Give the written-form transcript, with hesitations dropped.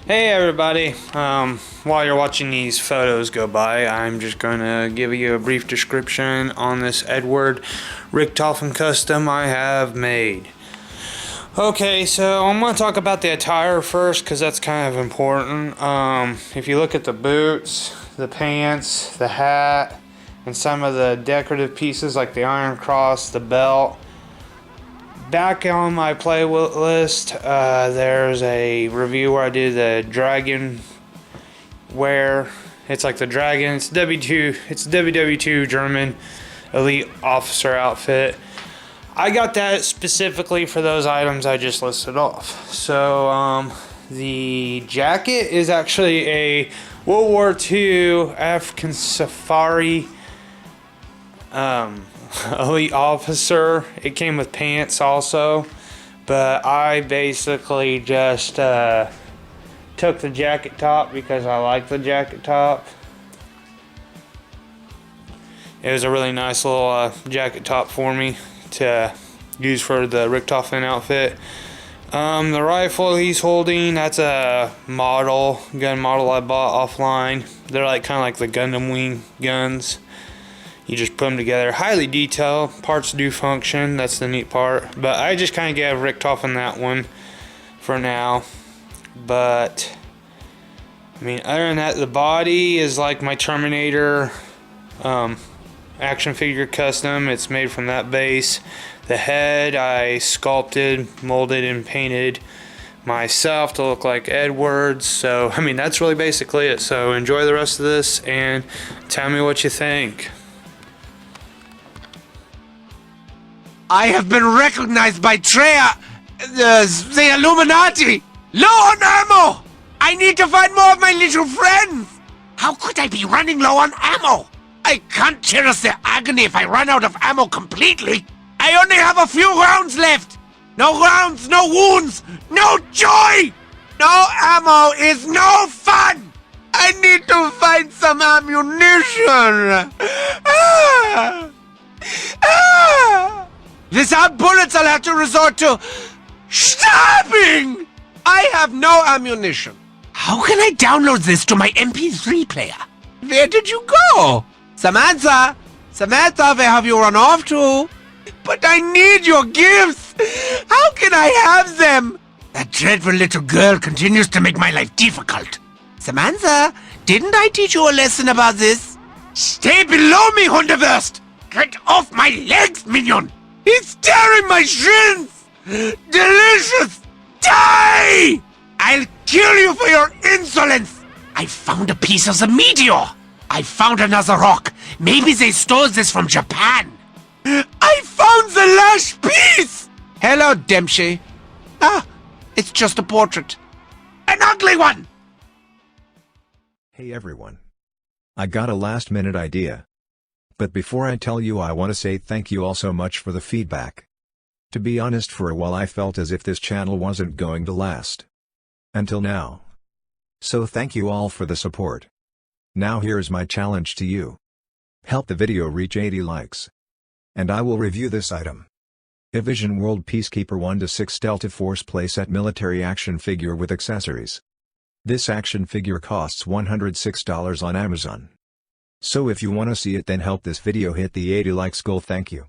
Hey everybody, while you're watching these photos go by, I'm just going to give you a brief description on this Edward Richtofen custom I have made. Okay, so I'm going to talk about the attire first because that's kind of important. If you look at the boots, the pants, the hat, and some of the decorative pieces like the iron cross, the belt, back on my playlist, there's a review where I did the dragon wear. It's like the dragon. It's W2. It's WW2 German elite officer outfit. I got that specifically for those items I just listed off. So the jacket is actually a World War II African safari elite officer. It came with pants also, but I basically just took the jacket top because I like the jacket top. It was a really nice little jacket top for me to use for the Richtofen outfit. The rifle he's holding, that's a gun model I bought offline. They're like kind of like the Gundam Wing guns. You just put them together. Highly detailed. Parts do function. That's the neat part. But I just kind of gave Richtofen that one for now. But, I mean, other than that, the body is like my Terminator action figure custom. It's made from that base. The head I sculpted, molded, and painted myself to look like Edwards. So, I mean, that's really basically it. So, enjoy the rest of this and tell me what you think. I have been recognized by the Illuminati! Low on ammo! I need to find more of my little friends! How could I be running low on ammo? I can't cherish their agony if I run out of ammo completely! I only have a few rounds left! No rounds, no wounds, no joy! No ammo is no fun! I need to find some ammunition! Without bullets, I'll have to resort to stabbing! I have no ammunition. How can I download this to my MP3 player? Where did you go? Samantha! Samantha, where have you run off to? But I need your gifts! How can I have them? That dreadful little girl continues to make my life difficult. Samantha, didn't I teach you a lesson about this? Stay below me, Hundewurst! Get off my legs, minion! He's tearing my shins! Delicious! Die! I'll kill you for your insolence! I found a piece of the meteor! I found another rock. Maybe they stole this from Japan. I found the last piece! Hello, Dempsey. Ah, it's just a portrait. An ugly one! Hey everyone. I got a last-minute idea. But before I tell you, I want to say thank you all so much for the feedback. To be honest, for a while I felt as if this channel wasn't going to last. Until now. So thank you all for the support. Now here's my challenge to you. Help the video reach 80 likes. And I will review this item. A Vision World Peacekeeper 1-6 Delta Force playset military action figure with accessories. This action figure costs $106 on Amazon. So if you want to see it, then help this video hit the 80 likes goal. Thank you.